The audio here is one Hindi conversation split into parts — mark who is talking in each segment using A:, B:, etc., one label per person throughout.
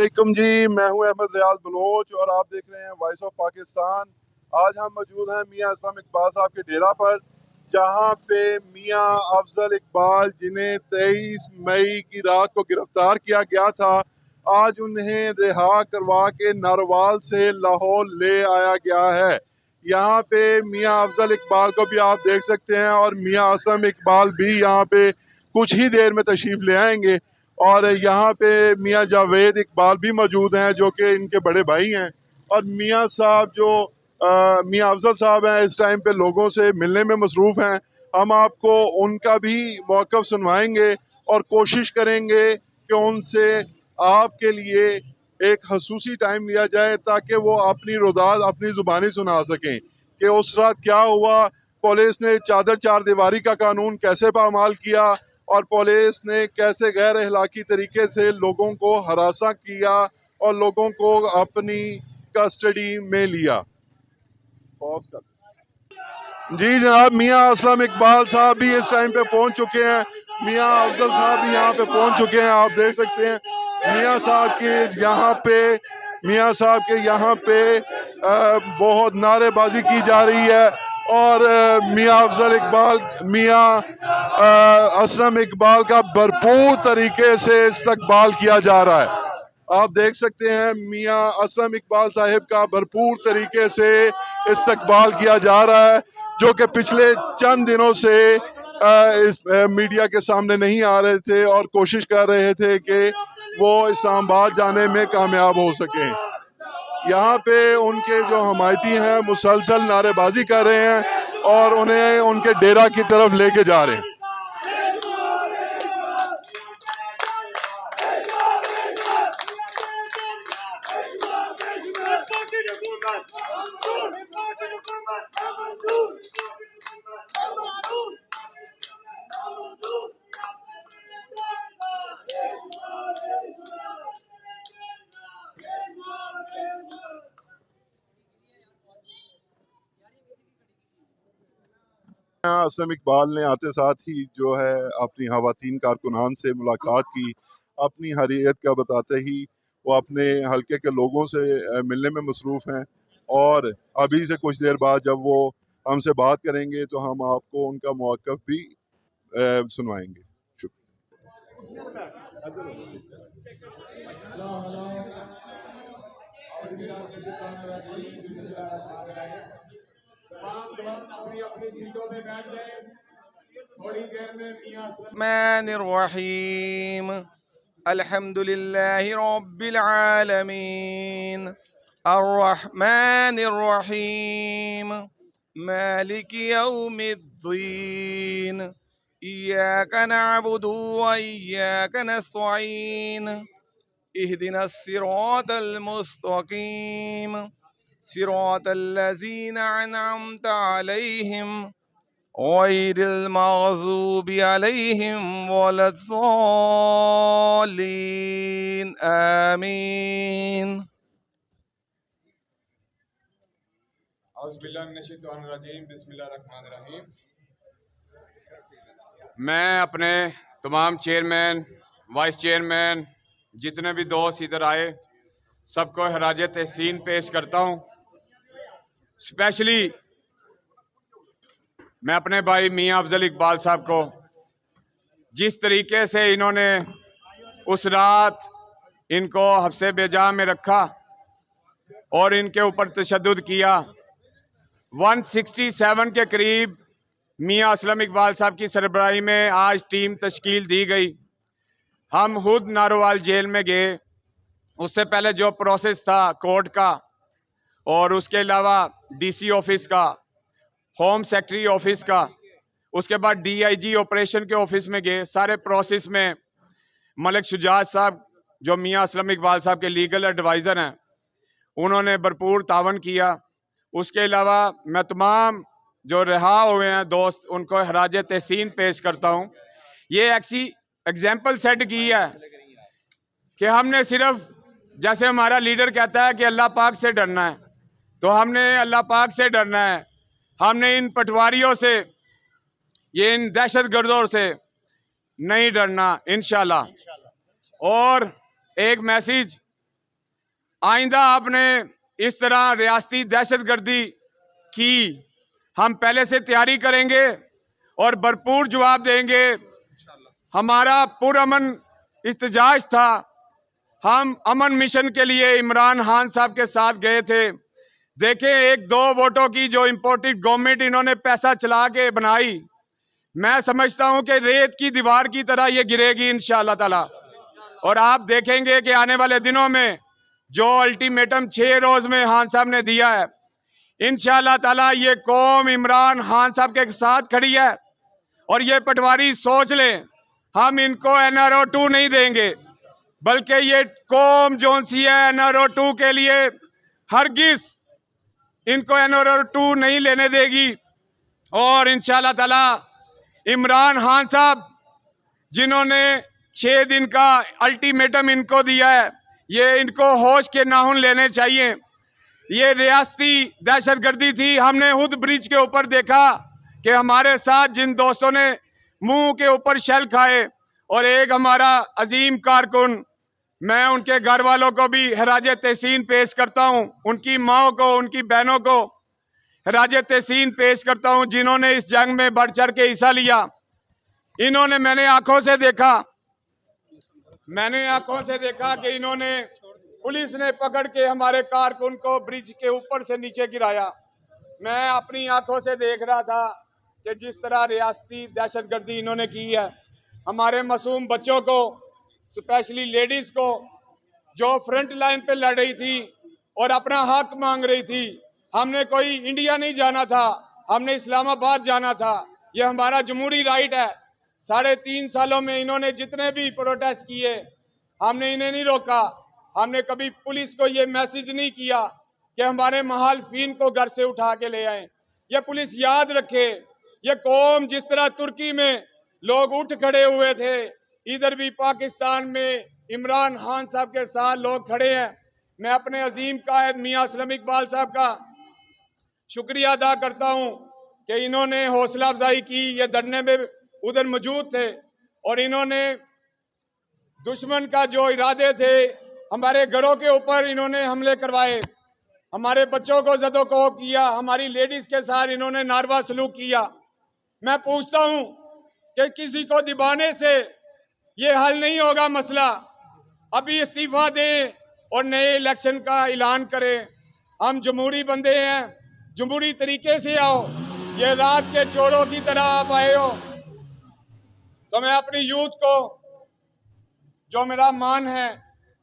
A: वालेकुम जी, मैं हूं अहमद रियाज बलोच और आप देख रहे हैं वॉइस ऑफ पाकिस्तान। आज हम मौजूद हैं मियां असलम इकबाल साहब के डेरा पर, जहां पे मियां अफजल इकबाल, जिन्हें 23 मई की रात को गिरफ्तार किया गया था, आज उन्हें रिहा करवा के नारोवाल से लाहौर ले आया गया है। यहाँ पे मियां अफजल इकबाल को भी आप देख सकते हैं और मियां असलम इकबाल भी यहाँ पे कुछ ही देर में तशरीफ ले आएंगे। और यहाँ पे मियां जावेद इकबाल भी मौजूद हैं, जो कि इनके बड़े भाई हैं। और मियां साहब जो मियां अफजल साहब हैं, इस टाइम पे लोगों से मिलने में मसरूफ़ हैं। हम आपको उनका भी मौक़िफ़ सुनवाएंगे और कोशिश करेंगे कि उनसे आपके लिए एक खसूसी टाइम लिया जाए, ताकि वो अपनी रुदात अपनी ज़ुबानी सुना सकें कि उस रात क्या हुआ, पुलिस ने चादर चार दीवारी का कानून कैसे पामाल किया और पुलिस ने कैसे गैर अखलाकी तरीके से लोगों को हरासा किया और लोगों को अपनी कस्टडी में लिया। जी जनाब, मियां असलम इकबाल साहब भी इस टाइम पे पहुंच चुके हैं। मियां अफजल साहब भी यहाँ पे पहुंच चुके हैं। आप देख सकते हैं मियां साहब के यहाँ पे बहुत नारेबाजी की जा रही है और मियां अफजल इकबाल, मियां असलम इकबाल का भरपूर तरीके से इस्तकबाल किया जा रहा है। आप देख सकते हैं मियां असलम इकबाल साहिब का भरपूर तरीके से इस्तकबाल किया जा रहा है, जो कि पिछले चंद दिनों से मीडिया के सामने नहीं आ रहे थे और कोशिश कर रहे थे कि वो इस्लामाबाद जाने में कामयाब हो सके। यहाँ पे उनके जो हमायती हैं मुसलसल नारेबाजी कर रहे हैं और उन्हें उनके डेरा की तरफ लेके जा रहे हैं। असलम इकबाल ने आते साथ ही जो है अपनी खवातीन कारकुनान से मुलाकात की। अपनी हरीयत का बताते ही वो अपने हलके के लोगों से मिलने में मसरूफ़ हैं और अभी से कुछ देर बाद जब वो हमसे बात करेंगे तो हम आपको उनका मौक़िफ़ भी सुनवाएंगे।
B: रहमानिर्रहीम अल्हम्दुलिल्लाहि रब्बिल आलमीन अर्रहमानिर्रहीम मालिकि यौमिद्दीन इय्याका नअबुदु व इय्याका नस्तईन इहदिनस सिरातल मुस्तकीम सिरातल लज़ीना अनअमता अलैहिम गैरिल मग़ज़ूबि अलैहिम वलद्दॉल्लीन आमीन।
C: बिस्मिल्लाहिर्रहमानिर्रहीम। मैं अपने तमाम चेयरमैन, वाइस चेयरमैन, जितने भी दोस्त इधर आए, सबको खराज तहसीन पेश करता हूँ। स्पेशली मैं अपने भाई मियां अफजल इकबाल साहब को, जिस तरीके से इन्होंने उस रात इनको हफ्से बेजा में रखा और इनके ऊपर तशद्दुद किया, 167 के करीब मियां असलम इकबाल साहब की सरबराही में आज टीम तश्कील दी गई। हम खुद नारोवाल जेल में गए। उससे पहले जो प्रोसेस था कोर्ट का और उसके अलावा डीसी ऑफिस का, होम सेक्रेटरी ऑफिस का, उसके बाद डीआईजी ऑपरेशन के ऑफिस में गए। सारे प्रोसेस में मलिक शुजात साहब, जो मियां असलम इकबाल साहब के लीगल एडवाइज़र हैं, उन्होंने भरपूर तावन किया। उसके अलावा मैं तमाम जो रिहा हुए हैं दोस्त, उनको खराज तहसीन पेश करता हूँ। ये ऐसी एग्जाम्पल सेट की है कि हमने सिर्फ, जैसे हमारा लीडर कहता है कि अल्लाह पाक से डरना है, तो हमने अल्लाह पाक से डरना है। हमने इन पटवारियों से, ये इन दहशतगर्दों से नहीं डरना इंशाल्लाह। और एक मैसेज आइंदा आपने इस तरह रियासती दहशतगर्दी की, हम पहले से तैयारी करेंगे और भरपूर जवाब देंगे। हमारा पुरअमन इस्तिजाज था, हम अमन मिशन के लिए इमरान खान साहब के साथ गए थे। देखें, एक दो वोटों की जो इंपोर्टेड गवर्नमेंट इन्होंने पैसा चला के बनाई, मैं समझता हूं कि रेत की दीवार की तरह ये गिरेगी इंशाअल्लाह ताला। और आप देखेंगे कि आने वाले दिनों में जो अल्टीमेटम 6 रोज में खान साहब ने दिया है, इंशाअल्लाह ताला ये कौम इमरान खान साहब के साथ खड़ी है। और ये पटवारी सोच लें, हम इनको NRO 2 नहीं देंगे, बल्कि ये कौम जो सी है NRO 2 के लिए हरगिज इनको NRO 2 नहीं लेने देगी। और इंशाअल्लाह ताला इमरान खान साहब जिन्होंने 6 दिन का अल्टीमेटम इनको दिया है, ये इनको होश के नाखून लेने चाहिए। ये रियासती दहशतगर्दी थी। हमने खुद ब्रिज के ऊपर देखा कि हमारे साथ जिन दोस्तों ने मुंह के ऊपर शेल खाए, और एक हमारा अजीम कारकुन, मैं उनके घर वालों को भी खराज तहसीन पेश करता हूं, उनकी माओ को, उनकी बहनों को खराज तहसीन पेश करता हूं, जिन्होंने इस जंग में बढ़ चढ़ के हिस्सा लिया। इन्होंने, मैंने आंखों से देखा कि इन्होंने, पुलिस ने पकड़ के हमारे कारकुन को ब्रिज के ऊपर से नीचे गिराया। मैं अपनी आंखों से देख रहा था कि जिस तरह रियासती दहशतगर्दी इन्होंने की है, हमारे मासूम बच्चों को, स्पेशली लेडीज को, जो फ्रंट लाइन पे लड़ रही थी और अपना हक मांग रही थी। हमने कोई इंडिया नहीं जाना था, हमने इस्लामाबाद जाना था, ये हमारा जमहूरी राइट है। 3.5 सालों में इन्होंने जितने भी प्रोटेस्ट किए, हमने इन्हें नहीं रोका। हमने कभी पुलिस को ये मैसेज नहीं किया कि हमारे मुखालिफिन को घर से उठा के ले आए। ये पुलिस याद रखे, ये कौम जिस तरह तुर्की में लोग उठ खड़े हुए थे, इधर भी पाकिस्तान में इमरान खान साहब के साथ लोग खड़े हैं। मैं अपने अजीम कायद मियां असलम इकबाल साहब का शुक्रिया अदा करता हूं कि इन्होंने हौसला अफजाई की। ये धरने में उधर मौजूद थे और इन्होंने दुश्मन का जो इरादे थे, हमारे घरों के ऊपर इन्होंने हमले करवाए, हमारे बच्चों को जदोकोहब किया, हमारी लेडीज के साथ इन्होंने नारवा सलूक किया। मैं पूछता हूं कि किसी को दबाने से ये हल नहीं होगा मसला। अभी इस्तीफा दें और नए इलेक्शन का ऐलान करें। हम जमहूरी बंदे हैं, जमहूरी तरीके से आओ। ये रात के चोरों की तरह आप आए हो। तो मैं अपनी यूथ को, जो मेरा मान है,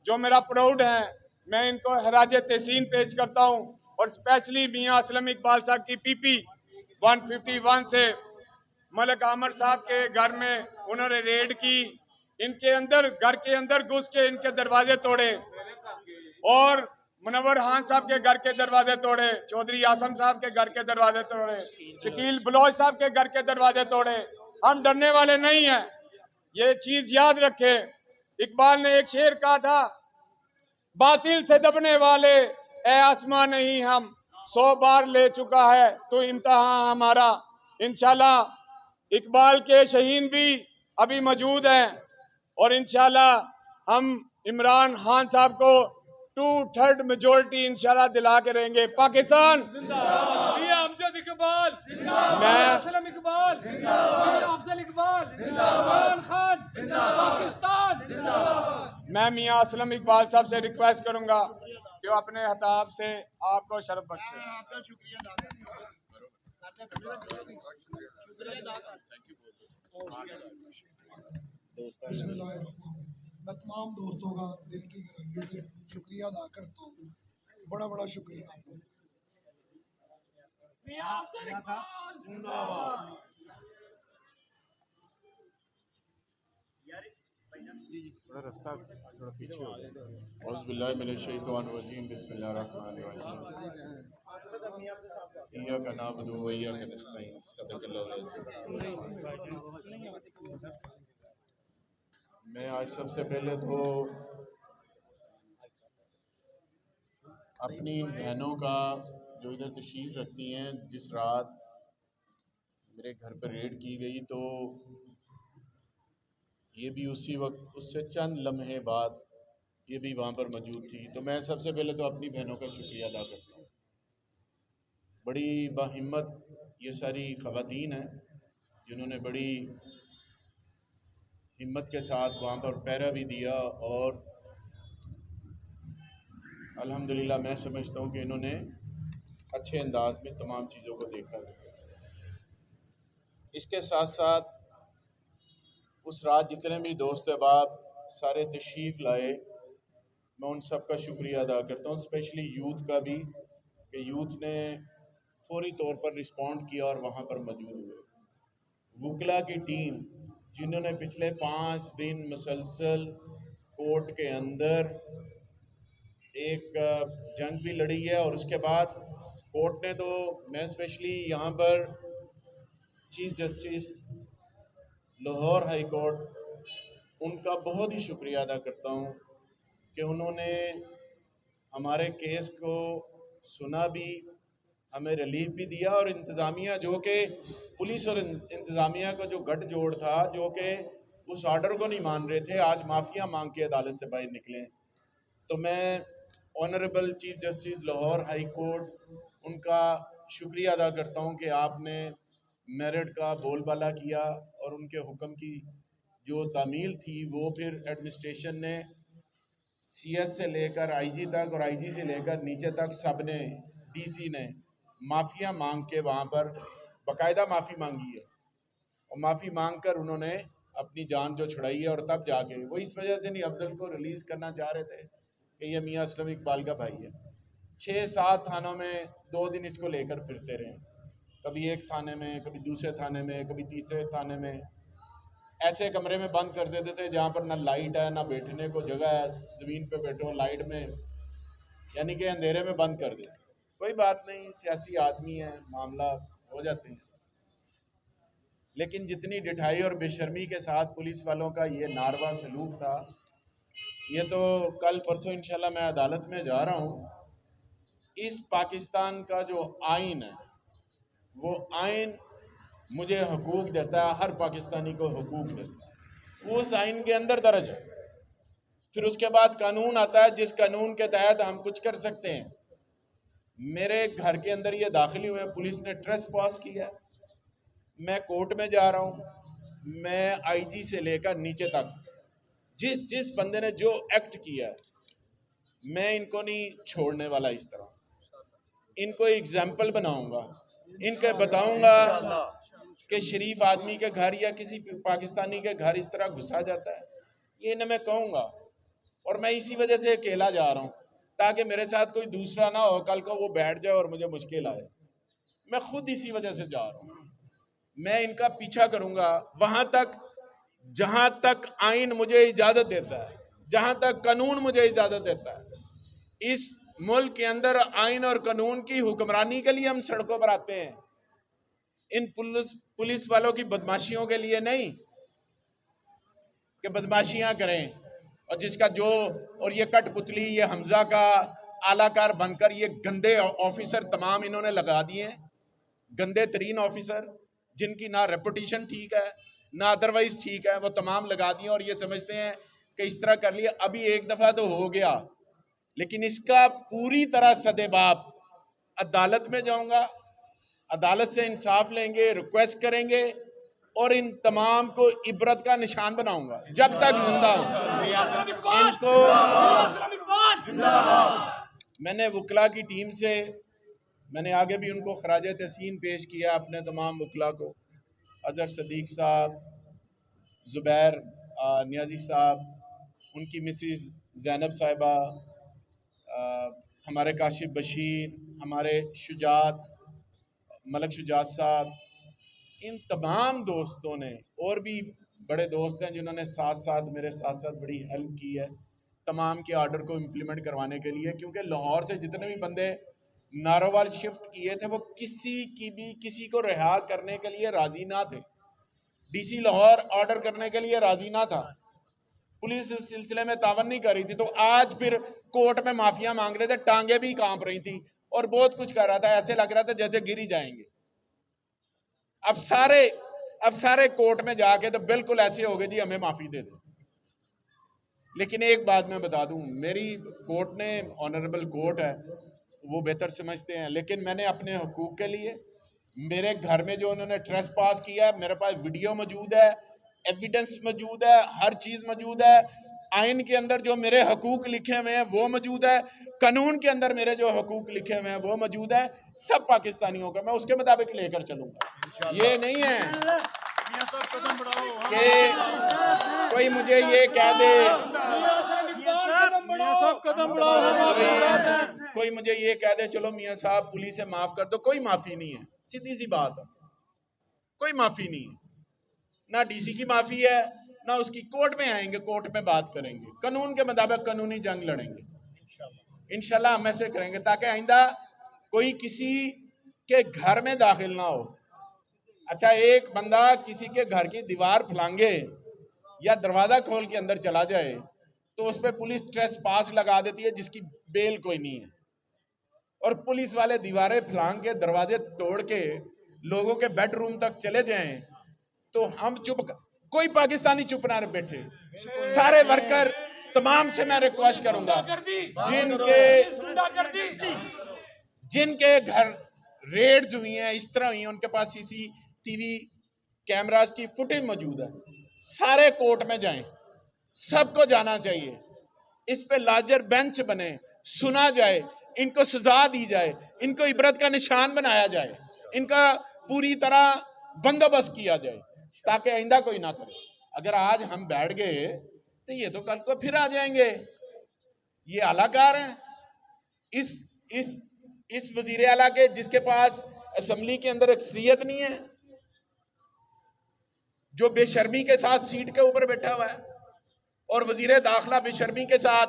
C: जो मेरा प्राउड है, मैं इनको खराज तहसीन पेश करता हूं। और स्पेशली मियां असलम इकबाल साहब की PP 151 से मलिक आमर साहब के घर में उन्होंने रेड की, इनके अंदर, घर के अंदर घुस के इनके दरवाजे तोड़े, और मुनव्वर खान साहब के घर के दरवाजे तोड़े, चौधरी आसम साहब के घर के दरवाजे तोड़े, शकील बलोच साहब के घर के दरवाजे तोड़े। हम डरने वाले नहीं हैं, ये चीज याद रखें। इकबाल ने एक शेर कहा था, बातिल से दबने वाले ए आसमां नहीं, हम 100 बार ले चुका है तो इम्तिहान हमारा। इंशाल्लाह इकबाल के शहीन भी अभी मौजूद हैं और इंशाल्लाह हम इमरान खान साहब को 2/3 मेजोरिटी इंशाल्लाह दिला के रहेंगे। पाकिस्तान जिंदाबाद, मियां अमजद इकबाल जिंदाबाद, मियां असलम इकबाल जिंदाबाद, मियां अफजल इकबाल जिंदाबाद, इमरान खान जिंदाबाद, पाकिस्तान जिंदाबाद। मैं मियां असलम इकबाल साहब से रिक्वेस्ट करूंगा कि वो अपने खिताब से आपको शरफ बख्शे।
D: मैं तमाम दोस्तों का दिल की गहराइयों से शुक्रिया अदा करता हूँ, बड़ा बड़ा शुक्रिया।
A: थोड़ा रास्ता थोड़ा पीछे हो गया। औज़ु बिल्लाहि मिनश शैतानिर रजीम, बिस्मिल्लाहिर रहमानिर रहीम। इय्याका नअबुदु व इय्याका नस्तईन, सदक़ल्लाहुल अज़ीम। मैं आज सबसे पहले तो अपनी बहनों का जो इधर तशरीफ़ रखती हैं, जिस रात मेरे घर पर रेड की गई, तो ये भी उसी वक्त, उससे चंद लम्हे बाद
E: ये भी वहाँ पर मौजूद थी। तो मैं सबसे पहले तो अपनी बहनों का शुक्रिया अदा करता हूँ। बड़ी बाहिम्मत ये सारी ख़वातीन हैं जिन्होंने बड़ी हिम्मत के साथ वहाँ पर पहरा भी दिया और अल्हम्दुलिल्लाह मैं समझता हूँ कि इन्होंने अच्छे अंदाज में तमाम चीज़ों को देखा। इसके साथ साथ उस रात जितने भी दोस्त अहबाब सारे तशरीफ़ लाए, मैं उन सब का शुक्रिया अदा करता हूँ, स्पेशली यूथ का भी कि यूथ ने फौरी तौर पर रिस्पॉन्ड किया और वहाँ पर मौजूद हुए। वकला की टीम जिन्होंने पिछले 5 दिन मुसलसल कोर्ट के अंदर एक जंग भी लड़ी है और उसके बाद कोर्ट ने तो, मैं स्पेशली यहाँ पर chief justice Lahore high court उनका बहुत ही शुक्रिया अदा करता हूँ कि उन्होंने हमारे केस को सुना भी, हमें रिलीफ भी दिया और इंतज़ामिया जो कि पुलिस और इंतज़ामिया का जो गठजोड़ था जो कि उस ऑर्डर को नहीं मान रहे थे, आज माफ़िया मांग के अदालत से बाहर निकले। तो मैं honourable chief justice Lahore high court उनका शुक्रिया अदा करता हूँ कि आपने मेरिट का बोलबाला किया और उनके हुक्म की जो तामील थी वो फिर एडमिनिस्ट्रेशन ने CS से लेकर IG तक और IG से लेकर नीचे तक सब ने, DC ने माफ़िया मांग के वहाँ पर बाकायदा माफ़ी मांगी है और माफ़ी मांग कर उन्होंने अपनी जान जो छुड़ाई है और तब जाके वो इस वजह से नहीं अफजल को रिलीज़ करना चाह रहे थे कि ये मियाँ असलम इकबाल का भाई है। 6-7 थानों में 2 दिन इसको लेकर फिरते रहे, कभी एक थाने में, कभी दूसरे थाने में, कभी तीसरे थाने में, ऐसे कमरे में बंद कर देते थे जहाँ पर ना लाइट है ना बैठने को जगह है, ज़मीन पे बैठो लाइट में, यानी कि अंधेरे में बंद कर दिया। कोई बात नहीं, सियासी आदमी है, मामला हो जाते हैं, लेकिन जितनी डिठाई और बेशर्मी के साथ पुलिस वालों का ये नारवा सलूक था, ये तो कल परसों इंशाल्लाह मैं अदालत में जा रहा हूँ। इस पाकिस्तान का जो आइन है वो आइन मुझे हकूक देता है, हर पाकिस्तानी को हकूक देता है, वो उस आइन के अंदर दर्ज है। फिर उसके बाद कानून आता है जिस कानून के तहत हम कुछ कर सकते हैं। मेरे घर के अंदर ये दाखिल हुए, पुलिस ने ट्रेस पास किया, मैं कोर्ट में जा रहा हूँ, मैं IG से लेकर नीचे तक जिस जिस बंदे ने जो एक्ट किया है मैं इनको नहीं छोड़ने वाला। इस तरह इनको एग्जाम्पल बनाऊंगा, इनके बताऊंगा कि शरीफ आदमी के घर या किसी पाकिस्तानी के घर इस तरह घुसा जाता है, ये इन्हें मैं कहूँगा। और मैं इसी वजह से अकेला जा रहा हूँ ताकि मेरे साथ कोई दूसरा ना हो, कल को वो बैठ जाए और मुझे मुश्किल आए। मैं खुद इसी वजह से जा रहा हूँ। मैं इनका पीछा करूँगा वहाँ तक जहाँ तक आइन मुझे इजाज़त देता है, जहाँ तक कानून मुझे इजाज़त देता है। इस मुल्क के अंदर आइन और कानून की हुक्मरानी के लिए हम सड़कों पर आते हैं, इन पुलिस वालों की बदमाशियों के लिए नहीं कि बदमाशियां करें और जिसका जो, और ये कठपुतली, ये हमजा का आलाकार बनकर ये गंदे ऑफिसर तमाम इन्होंने लगा दिए, गंदे तरीन ऑफिसर जिनकी ना रेपुटेशन ठीक है ना अदरवाइज ठीक है, वो तमाम लगा दिए और ये समझते हैं कि इस तरह कर लिया। अभी एक दफ़ा तो हो गया, लेकिन इसका पूरी तरह सदेबाप अदालत में जाऊंगा, अदालत से इंसाफ लेंगे, रिक्वेस्ट करेंगे और इन तमाम को इबरत का निशान बनाऊंगा जब तक जिंदा हूं। इनको मैंने वकला की टीम से, मैंने आगे भी उनको खराज तहसीन पेश किया, अपने तमाम वकला को, अजहर सदीक साहब, ज़ुबैर नियाजी साहब, उनकी मिसिज़ ज़ैनब साहिबा, हमारे काशिफ बशीर, हमारे शुजात, मलक शुजात साहब, इन तमाम दोस्तों ने, और भी बड़े दोस्त हैं जिन्होंने मेरे साथ साथ बड़ी हेल्प की है तमाम के ऑर्डर को इम्प्लीमेंट करवाने के लिए, क्योंकि लाहौर से जितने भी बंदे नारोवाल शिफ्ट किए थे वो किसी को रिहा करने के लिए राजी ना थे। DC लाहौर ऑर्डर करने के लिए राजी ना था, पुलिस इस सिलसिले में तावन नहीं कर रही थी। तो आज फिर कोर्ट में माफिया मांग रहे थे, टांगे भी कांप रही थी और बहुत कुछ कर रहा था, ऐसे लग रहा था जैसे गिर ही जाएंगे। अब सारे कोर्ट में जाके तो बिल्कुल ऐसे हो गए जी हमें माफी दे दे। लेकिन एक बात मैं बता दूं, मेरी कोर्ट ने, ऑनरेबल कोर्ट है, वो बेहतर समझते हैं, लेकिन मैंने अपने हकूक के लिए, मेरे घर में जो उन्होंने ट्रेस पास किया, मेरे पास वीडियो मौजूद है, एविडेंस मौजूद है, हर चीज़ मौजूद है, आइन के अंदर जो मेरे हकूक लिखे हुए हैं वो मौजूद है, कानून के अंदर मेरे जो हकूक लिखे हुए हैं वो मौजूद है, सब पाकिस्तानियों का, मैं उसके मुताबिक लेकर चलूंगा। ये नहीं है कि कोई मुझे ये कह दे, कोई मुझे ये कह दे चलो मियाँ साहब पुलिस से माफ कर दो, कोई माफी नहीं है, सीधी सी बात है, कोई माफी नहीं है, ना डीसी की माफी है, ना उसकी। कोर्ट में आएंगे, कोर्ट में बात करेंगे, कानून के मुताबिक कानूनी जंग लड़ेंगे, इंशाल्लाह हम ऐसे करेंगे ताकि आइंदा कोई किसी के घर में दाखिल ना हो। अच्छा, एक बंदा किसी के घर की दीवार फलांगे या दरवाजा खोल के अंदर चला जाए तो उस पर पुलिस ट्रेस पास लगा देती है जिसकी बेल कोई नहीं है, और पुलिस वाले दीवारें फलांग के दरवाजे तोड़ के लोगों के बेडरूम तक चले जाएं तो हम चुप, कोई पाकिस्तानी चुप ना बैठे। सारे वर्कर तमाम से मैं रिक्वेस्ट करूंगा, जिनके घर रेड्स हुई हैं, इस तरह हुई हैं, उनके पास सीसीटीवी कैमरास की फुटेज मौजूद है, सारे कोर्ट में जाएं, सबको जाना चाहिए, इस पे लार्जर बेंच बने, सुना जाए, इनको सजा दी जाए, इनको इबरत का निशान बनाया जाए, इनका पूरी तरह बंदोबस्त किया जाए ताकि आइंदा कोई ना करे। अगर आज हम बैठ गए तो ये तो कल को फिर आ जाएंगे। ये आलाकार हैं, इस वजीर आला के जिसके पास असेंबली के अंदर अक्सरियत नहीं है, जो बेशर्मी के साथ सीट के ऊपर बैठा हुआ है, और वजीर दाखिला बेशर्मी के साथ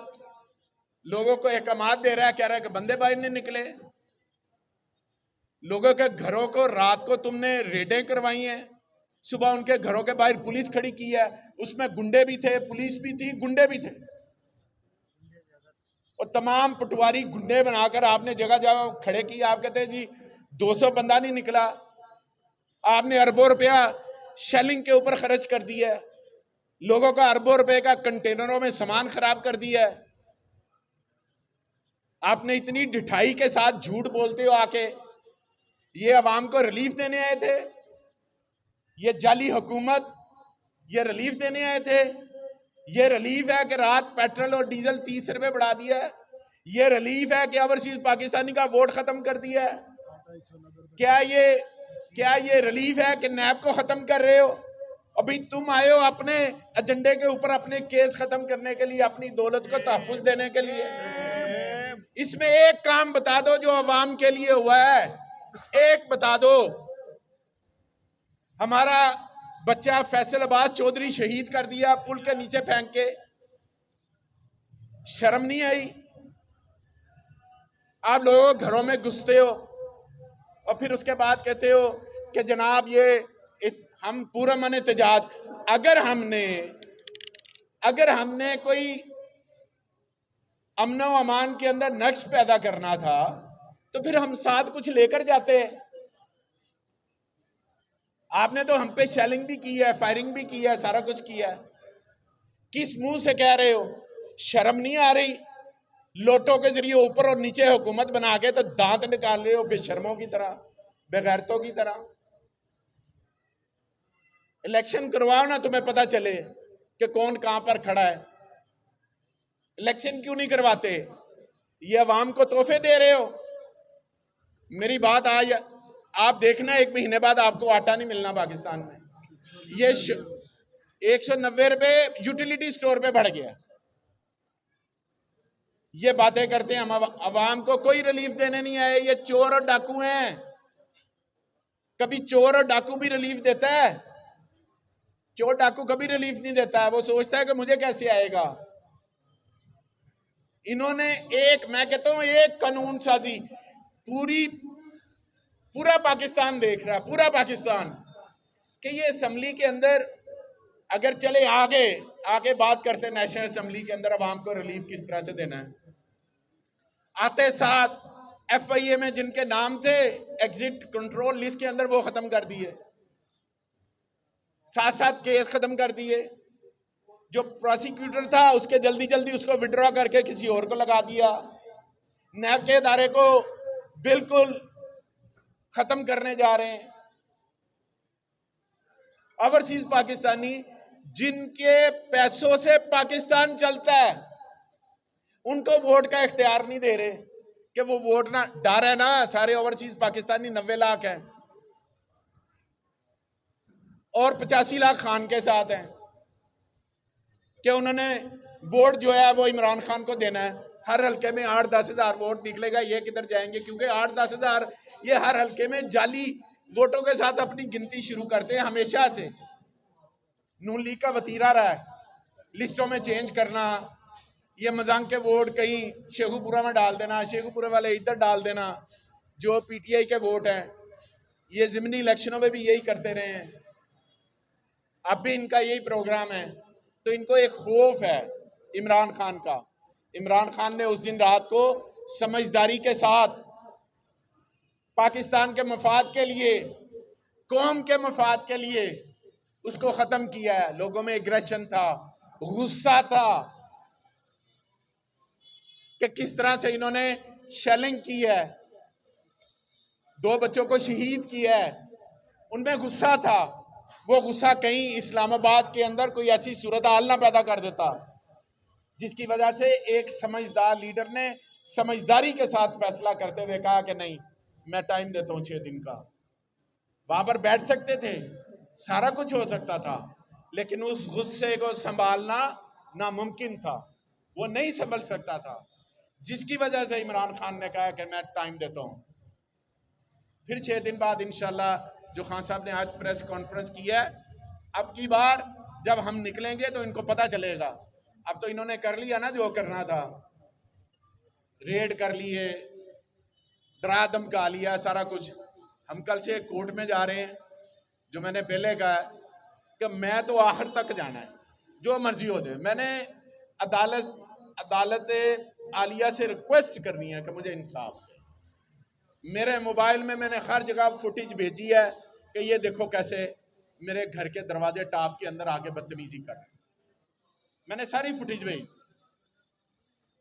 E: लोगों को अहकामात दे रहा है, कह रहा है कि बंदे बाहर नहीं निकले। लोगों के घरों को रात को तुमने रेडें करवाई हैं, सुबह उनके घरों के बाहर पुलिस खड़ी की है, उसमें गुंडे भी थे, पुलिस भी थी, गुंडे भी थे, और तमाम पटवारी गुंडे बनाकर आपने जगह जगह खड़े किए। आप कहते हैं जी 200 बंदा नहीं निकला, आपने अरबों रुपया शेलिंग के ऊपर खर्च कर दिया है, लोगों का अरबों रुपए का कंटेनरों में सामान खराब कर दिया है। आपने इतनी ढिठाई के साथ झूठ बोलते हो आके, ये अवाम को रिलीफ देने आए थे, ये जाली हुकूमत, ये रिलीफ देने आए थे। ये रिलीफ है कि रात पेट्रोल और डीजल 30 रुपए बढ़ा दिया है, ये रिलीफ है कि ओवरसीज पाकिस्तानी का वोट खत्म कर दिया है, क्या ये रिलीफ है कि नैब को खत्म कर रहे हो? अभी तुम आए हो अपने एजेंडे के ऊपर अपने केस खत्म करने के लिए, अपनी दौलत को तहफ्फुज देने के लिए। इसमें एक काम बता दो जो अवाम के लिए हुआ है, एक बता दो। हमारा बच्चा फैसल अब्बास चौधरी शहीद कर दिया पुल के नीचे फेंक के, शर्म नहीं आई? आप लोग घरों में घुसते हो और फिर उसके बाद कहते हो कि जनाब ये हम पूरा मन एहतजाज। अगर हमने कोई अमन व अमान के अंदर नक्श पैदा करना था तो फिर हम साथ कुछ लेकर जाते। आपने तो हम पे शेलिंग भी की है, फायरिंग भी की है, सारा कुछ किया है। किस मुंह से कह रहे हो? शर्म नहीं आ रही? लोटों के जरिए ऊपर और नीचे हुकूमत बना के तो दांत निकाल रहे हो बेशर्मों की तरह, बेगैरतों की तरह। इलेक्शन करवाओ ना, तुम्हें पता चले कि कौन कहां पर खड़ा है। इलेक्शन क्यों नहीं करवाते? ये अवाम को तोहफे दे रहे हो। मेरी बात आज आप देखना, 1 महीने बाद आपको आटा नहीं मिलना पाकिस्तान में। ये 190 रुपए यूटिलिटी स्टोर पे बढ़ गया। ये बातें करते हैं, हम अवाम को कोई रिलीफ देने नहीं आए। ये चोर और डाकू हैं। कभी चोर और डाकू भी रिलीफ देता है? चोर डाकू कभी रिलीफ नहीं देता है। वो सोचता है कि मुझे कैसे आएगा। इन्होंने मैं कहता हूं एक कानून साजी, पूरा पाकिस्तान देख रहा है, पूरा पाकिस्तान, कि ये असेंबली के अंदर अगर चले आगे बात करते, नेशनल असेंबली के अंदर अवाम को रिलीफ किस तरह से देना है। आते साथ FIA में जिनके नाम थे एग्जिट कंट्रोल लिस्ट के अंदर वो खत्म कर दिए, साथ साथ केस खत्म कर दिए। जो प्रोसिक्यूटर था उसके जल्दी जल्दी उसको विड्रॉ करके किसी और को लगा दिया। नैब के इदारे को बिल्कुल खत्म करने जा रहे हैं। ओवरसीज पाकिस्तानी जिनके पैसों से पाकिस्तान चलता है, उनको वोट का इख्तियार नहीं दे रहे कि वो वोट ना, डर है ना, सारे ओवरसीज पाकिस्तानी 90 लाख हैं और 85 लाख खान के साथ हैं कि उन्होंने वोट जो है वो इमरान खान को देना है। हर हल्के में 8-10 हजार वोट निकलेगा, ये किधर जाएंगे? क्योंकि 8-10 हजार ये हर हल्के में जाली वोटों के साथ अपनी गिनती शुरू करते हैं। हमेशा से नून लीग का वतीरा रहा है लिस्टों में चेंज करना, ये मजाक के वोट कहीं शेखुपुरा में डाल देना, शेखुपुरा वाले इधर डाल देना। जो पीटीआई के वोट हैं ये ज़िमनी इलेक्शनों में भी यही करते रहे हैं, अब भी इनका यही प्रोग्राम है। तो इनको एक खौफ है इमरान खान का। इमरान खान ने उस दिन रात को समझदारी के साथ पाकिस्तान के मफाद के लिए, कौम के मफाद के लिए उसको खत्म किया है। लोगों में एग्रेशन था, गुस्सा था कि किस तरह से इन्होंने शेलिंग की है, 2 बच्चों को शहीद किया है, उनमें गुस्सा था। वो गुस्सा कहीं इस्लामाबाद के अंदर कोई ऐसी सूरत हाल ना पैदा कर देता जिसकी वजह से एक समझदार लीडर ने समझदारी के साथ फैसला करते हुए कहा कि नहीं, मैं टाइम देता हूं 6 दिन का। वहां पर बैठ सकते थे, सारा कुछ हो सकता था, लेकिन उस गुस्से को संभालना नामुमकिन था, वो नहीं संभल सकता था, जिसकी वजह से इमरान खान ने कहा कि मैं टाइम देता हूं। फिर 6 दिन बाद इंशाल्लाह जो खान साहब ने आज प्रेस कॉन्फ्रेंस की है, अब की बार जब हम निकलेंगे तो इनको पता चलेगा। अब तो इन्होंने कर लिया ना जो करना था, रेड कर लिए, डरा धमका लिया, सारा कुछ। हम कल से कोर्ट में जा रहे हैं, जो मैंने पहले कहा कि मैं तो आखिर तक जाना है, जो मर्जी हो जाए। मैंने अदालत आलिया से रिक्वेस्ट करनी है कि मुझे इंसाफ दे। मेरे मोबाइल में मैंने हर जगह फुटेज भेजी है कि ये देखो कैसे मेरे घर के दरवाजे टॉप के अंदर आके बदतमीजी कर रहे हैं। मैंने सारी फुटेज भेजी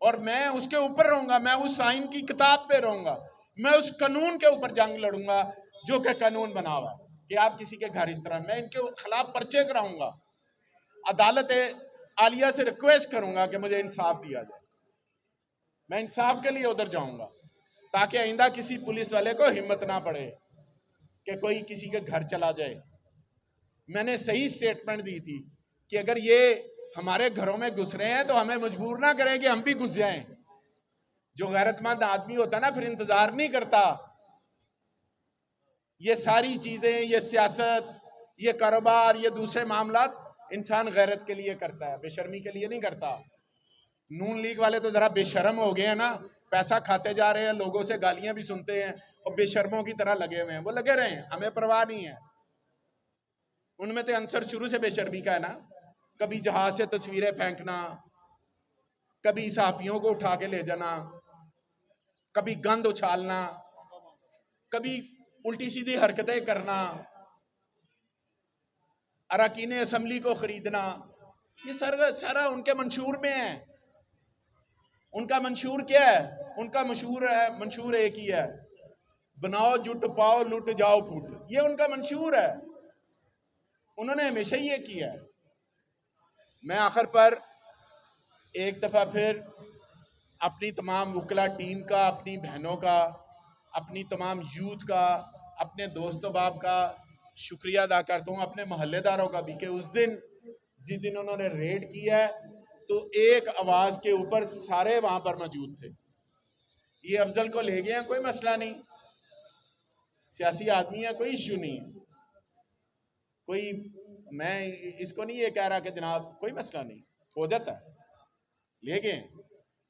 E: और मैं उसके ऊपर रहूंगा, मैं उस आइन की किताब पे रहूंगा, मैं उस कानून के ऊपर जंग लड़ूंगा जो कि कानून बना हुआ है कि आप किसी के घर इस तरह। मैं इनके खिलाफ पर्चे कराऊंगा, अदालत आलिया से रिक्वेस्ट करूंगा कि मुझे इंसाफ दिया जाए। मैं इंसाफ के लिए उधर जाऊंगा ताकि आइंदा किसी पुलिस वाले को हिम्मत ना पड़े कि कोई किसी के घर चला जाए। मैंने सही स्टेटमेंट दी थी कि अगर ये हमारे घरों में घुस रहे हैं तो हमें मजबूर ना करें कि हम भी घुस जाएं। जो गैरतमंद आदमी होता ना फिर इंतजार नहीं करता। ये सारी चीजें, ये सियासत, ये कारोबार, ये दूसरे मामला इंसान गैरत के लिए करता है, बेशर्मी के लिए नहीं करता। नून लीग वाले तो जरा बेशर्म हो गए हैं ना, पैसा खाते जा रहे हैं, लोगों से गालियां भी सुनते हैं और बेशर्मों की तरह लगे हुए हैं। वो लगे रहे हैं, हमें परवाह नहीं है। उनमें तो आंसर शुरू से बेशर्मी का है ना, कभी जहाज से तस्वीरें फेंकना, कभी सहाफियों को उठा के ले जाना, कभी गंद उछालना, कभी उल्टी सीधी हरकतें करना, अरकान असेंबली को खरीदना, ये सारा उनके मंशूर में है। उनका मंशूर क्या है? उनका मंशूर एक ही है, बनाओ जुट पाओ लुट जाओ फूट। ये उनका मंशूर है, उन्होंने हमेशा ये किया है। मैं आखिर पर एक दफा फिर अपनी तमाम वकला टीम का, अपनी बहनों का, अपनी तमाम यूथ का, अपने दोस्तों बाप का शुक्रिया अदा करता हूँ, अपने मोहल्लेदारों का भी, कि उस दिन जिस दिन उन्होंने रेड किया है तो एक आवाज के ऊपर सारे वहां पर मौजूद थे। ये अफजल को ले गए हैं, कोई मसला नहीं, सियासी आदमी है, कोई इश्यू नहीं है, कोई, मैं इसको नहीं ये कह रहा कि जनाब कोई मसला नहीं, हो जाता है, ले गए।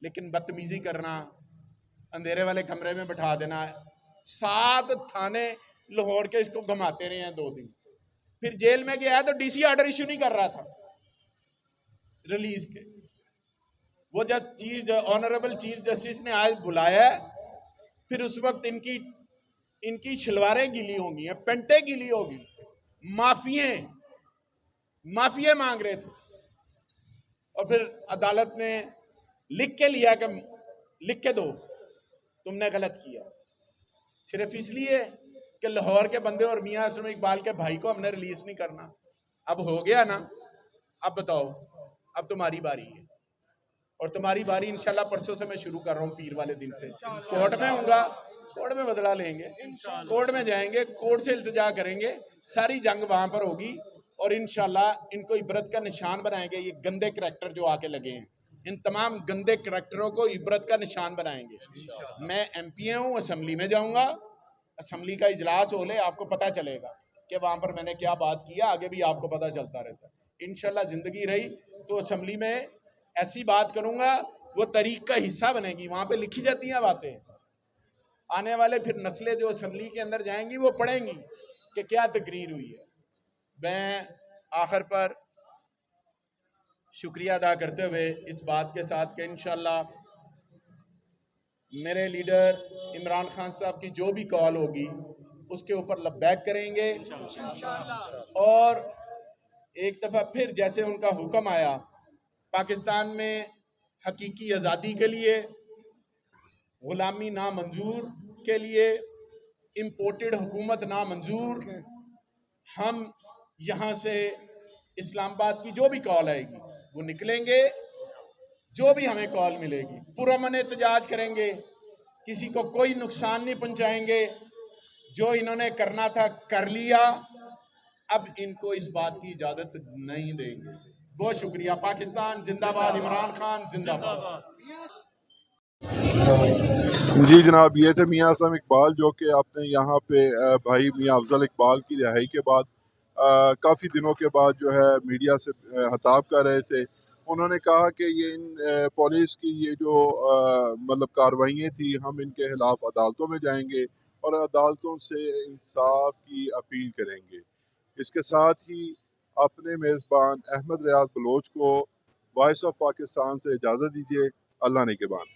E: लेकिन बदतमीजी करना, अंधेरे वाले कमरे में बैठा देना, 7 थाने लाहौर के इसको घुमाते रहे हैं 2 दिन। फिर जेल में गया तो डीसी ऑर्डर इश्यू नहीं कर रहा था रिलीज के। वो जब ऑनरेबल चीफ जस्टिस ने आज बुलाया, फिर उस वक्त इनकी शलवारें गीली होंगी, पेंटे गीली होगी, माफिये मांग रहे थे। और फिर अदालत ने लिख के लिया कि लिख के दो तुमने गलत किया, सिर्फ इसलिए कि लाहौर के बंदे और मियां असलम इकबाल के भाई को हमने रिलीज नहीं करना। अब हो गया ना, अब बताओ, अब तुम्हारी बारी है, और तुम्हारी बारी इंशाल्लाह परसों से मैं शुरू कर रहा हूँ, पीर वाले दिन से कोर्ट में होऊंगा, कोर्ट में बदला लेंगे, कोर्ट में जाएंगे, कोर्ट से इल्तिजा करेंगे, सारी जंग वहां पर होगी और इंशाल्लाह इनको इबरत का निशान बनाएंगे। ये गंदे करैक्टर जो आके लगे हैं, इन तमाम गंदे करैक्टरों को इबरत का निशान बनाएंगे। मैं एमपी हूँ, असम्बली में जाऊंगा, असम्बली का इजलास हो ले, आपको पता चलेगा कि वहां पर मैंने क्या बात किया, आगे भी आपको पता चलता रहता है। इंशाल्लाह जिंदगी रही तो असम्बली में ऐसी बात करूंगा वो तरीक का हिस्सा बनेगी, वहां पे लिखी जाती हैं बातें, आने वाले फिर नस्लें जो असम्बली के अंदर जाएंगी वो पढ़ेंगी कि क्या तकरीर हुई है। मैं आखिर पर शुक्रिया अदा करते हुए इस बात के साथ कि इंशाल्लाह मेरे लीडर इमरान खान साहब की जो भी कॉल होगी उसके ऊपर लब्बैक करेंगे, और एक दफ़ा फिर जैसे उनका हुक्म आया पाकिस्तान में हकीकी आज़ादी के लिए, गुलामी ना मंजूर के लिए, इम्पोर्टेड हुकूमत ना मंजूर, हम यहाँ से इस्लामाबाद की जो भी कॉल आएगी वो निकलेंगे, जो भी हमें कॉल मिलेगी पुरअमन एहतजाज करेंगे, किसी को कोई नुकसान नहीं पहुंचाएंगे। जो इन्होंने करना था कर लिया, अब इनको इस बात की इजाजत नहीं देंगे। बहुत शुक्रिया। पाकिस्तान जिंदाबाद, इमरान खान जिंदाबाद।
A: जी जनाब, ये थे मियां असलम इकबाल जो कि आपने यहाँ पे भाई मियां अफजल इकबाल की रिहाई के बाद काफ़ी दिनों के बाद जो है मीडिया से खिताब कर रहे थे। उन्होंने कहा कि ये इन पुलिस की ये जो मतलब कार्रवाइयाँ थी, हम इनके खिलाफ अदालतों में जाएंगे और अदालतों से इंसाफ की अपील करेंगे। इसके साथ ही अपने मेज़बान अहमद रियाज बलोच को वॉइस ऑफ पाकिस्तान से इजाज़त दीजिए। अल्लाह ने के बाद।